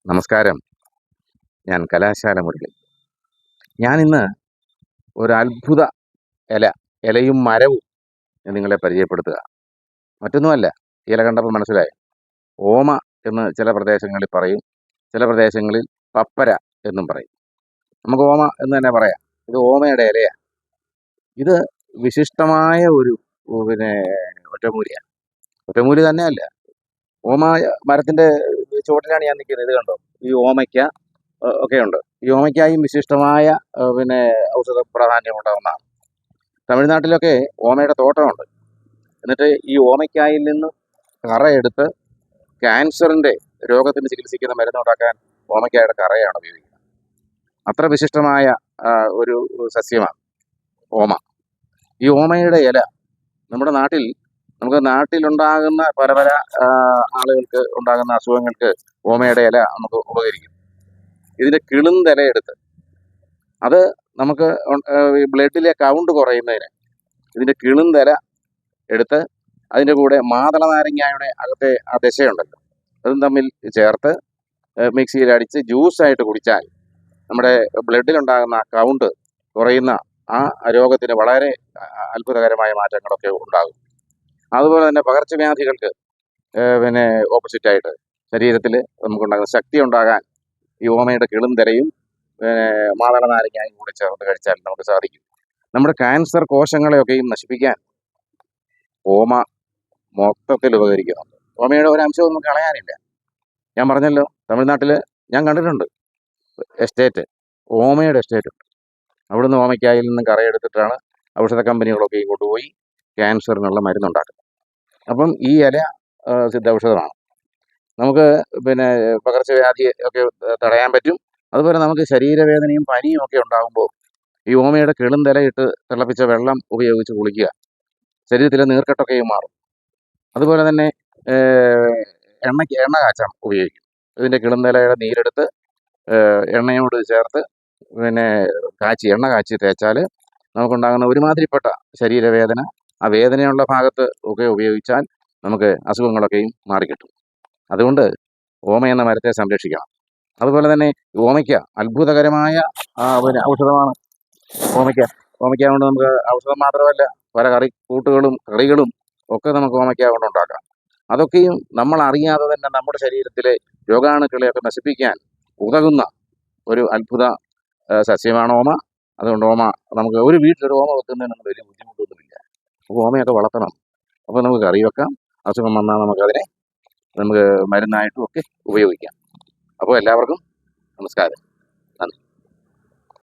നമസ്കാരം. ഞാൻ കലാശാല മുരളി. ഞാനിന്ന് ഒരു അത്ഭുത ഇലയും മരവും നിങ്ങളെ പരിചയപ്പെടുത്തുക. മറ്റൊന്നുമല്ല, ഇല കണ്ടപ്പോൾ മനസ്സിലായി. ഓമ എന്ന് ചില പ്രദേശങ്ങളിൽ പറയും, ചില പ്രദേശങ്ങളിൽ പപ്പര എന്നും പറയും. നമുക്ക് ഓമ എന്ന് തന്നെ പറയാം. ഇത് ഓമയുടെ ഇലയാണ്. ഇത് വിശിഷ്ടമായ ഒരു പിന്നെ ഒറ്റമൂലിയാണ്. ഒറ്റമൂലി തന്നെയല്ല, ഓമ മരത്തിൻ്റെ ചുവട്ടിലാണ് ഞാൻ നിൽക്കുന്നത്. ഇത് കണ്ടോ, ഈ ഓമയ്ക്ക ഒക്കെ ഉണ്ട്. ഈ ഓമയ്ക്കായും വിശിഷ്ടമായ ഔഷധ പ്രാധാന്യം ഉണ്ടാകുന്നതാണ്. തമിഴ്നാട്ടിലൊക്കെ ഓമയുടെ തോട്ടമുണ്ട്. എന്നിട്ട് ഈ ഓമയ്ക്കായിൽ നിന്ന് കറയെടുത്ത് ക്യാൻസറിൻ്റെ രോഗത്തിന് ചികിത്സിക്കുന്ന മരുന്നുണ്ടാക്കാൻ ഓമയ്ക്കായുടെ കറയാണ് ഉപയോഗിക്കുന്നത്. അത്ര വിശിഷ്ടമായ ഒരു സസ്യമാണ് ഓമ. ഈ ഓമയുടെ ഇല നമ്മുടെ നാട്ടിലുണ്ടാകുന്ന പല ആളുകൾക്ക് ഉണ്ടാകുന്ന അസുഖങ്ങൾക്ക് ഓമയുടെ ഇല നമുക്ക് ഉപകരിക്കും. ഇതിൻ്റെ കിളുന്തില എടുത്ത് അത് നമുക്ക് ബ്ലഡിലെ കൗണ്ട് കുറയുന്നതിന് ഇതിൻ്റെ കിളുന്തില എടുത്ത് അതിൻ്റെ കൂടെ മാതള നാരങ്ങയുടെ അകത്തെ ആ ദശയുണ്ടല്ലോ, അതും തമ്മിൽ ചേർത്ത് മിക്സിയിൽ അടിച്ച് ജ്യൂസായിട്ട് കുടിച്ചാൽ നമ്മുടെ ബ്ലഡിലുണ്ടാകുന്ന കൗണ്ട് കുറയുന്ന ആ രോഗത്തിന് വളരെ അത്ഭുതകരമായ മാറ്റങ്ങളൊക്കെ ഉണ്ടാകും. അതുപോലെ തന്നെ പകർച്ചവ്യാധികൾക്ക് ഓപ്പോസിറ്റായിട്ട് ശരീരത്തിൽ നമുക്കുണ്ടാകുന്ന ശക്തി ഉണ്ടാകാൻ ഈ ഓമയുടെ കിളുന്തിലയും മാതള നാരങ്ങയും കൂടെ ചേർത്ത് കഴിച്ചാൽ നമുക്ക് സാധിക്കും. നമ്മുടെ ക്യാൻസർ കോശങ്ങളെയൊക്കെയും നശിപ്പിക്കാൻ ഓമ മൊത്തത്തിൽ ഉപകരിക്കുന്നുണ്ട്. ഓമയുടെ ഒരു അംശമൊന്നും കളയാനില്ല. ഞാൻ പറഞ്ഞല്ലോ, തമിഴ്നാട്ടിൽ ഞാൻ കണ്ടിട്ടുണ്ട് എസ്റ്റേറ്റ്, ഓമയുടെ എസ്റ്റേറ്റ് ഉണ്ട്. അവിടുന്ന് ഓമയ്ക്കായിൽ നിന്നും കറയെടുത്തിട്ടാണ് ഔഷധ കമ്പനികളൊക്കെ കൊണ്ടുപോയി ക്യാൻസറിനുള്ള മരുന്നുണ്ടാക്കുന്നത്. അപ്പം ഈ ഇല സിദ്ധൌഷധമാണ്. നമുക്ക് പകർച്ചവ്യാധി ഒക്കെ തടയാൻ പറ്റും. അതുപോലെ നമുക്ക് ശരീരവേദനയും പനിയും ഒക്കെ ഉണ്ടാകുമ്പോൾ ഈ ഓമയുടെ കിളുന്തില ഇട്ട് തിളപ്പിച്ച വെള്ളം ഉപയോഗിച്ച് കുളിക്കുക. ശരീരത്തിലെ നീർക്കെട്ടൊക്കെയും മാറും. അതുപോലെ തന്നെ എണ്ണ കാച്ചാൻ ഉപയോഗിക്കും. ഇതിൻ്റെ കിളുന്തിലയുടെ നീരെടുത്ത് എണ്ണയോട് ചേർത്ത് എണ്ണ കാച്ചി തേച്ചാൽ നമുക്കുണ്ടാകുന്ന ഒരുമാതിരിപ്പെട്ട ശരീരവേദന, ആ വേദനയുള്ള ഭാഗത്ത് ഒക്കെ ഉപയോഗിച്ചാൽ നമുക്ക് അസുഖങ്ങളൊക്കെയും മാറിക്കിട്ടും. അതുകൊണ്ട് ഓമ എന്ന മരത്തെ സംരക്ഷിക്കണം. അതുപോലെ തന്നെ ഓമയ്ക്ക അത്ഭുതകരമായ ഔഷധമാണ്. ഓമയ്ക്ക കൊണ്ട് നമുക്ക് ഔഷധം മാത്രമല്ല, പല കറികളും ഒക്കെ നമുക്ക് ഓമയ്ക്ക കൊണ്ട് ഉണ്ടാക്കാം. അതൊക്കെയും നമ്മൾ അറിയാതെ തന്നെ നമ്മുടെ ശരീരത്തിലെ രോഗാണുക്കളെയൊക്കെ നശിപ്പിക്കാൻ ഉതകുന്ന ഒരു അത്ഭുത സസ്യമാണ് ഓമ. അതുകൊണ്ട് ഓമ നമുക്ക് ഒരു വീട്ടിലൊരു ഓമ വെക്കുന്നതിനൊന്നും വലിയ ബുദ്ധിമുട്ടൊന്നുമില്ല. അപ്പോൾ ഓമയൊക്കെ വളർത്തണം. അപ്പോൾ നമുക്ക് കറി വെക്കാം. അസുഖം വന്നാൽ നമുക്ക് മരുന്നായിട്ടും ഒക്കെ ഉപയോഗിക്കാം. അപ്പോൾ എല്ലാവർക്കും നമസ്കാരം.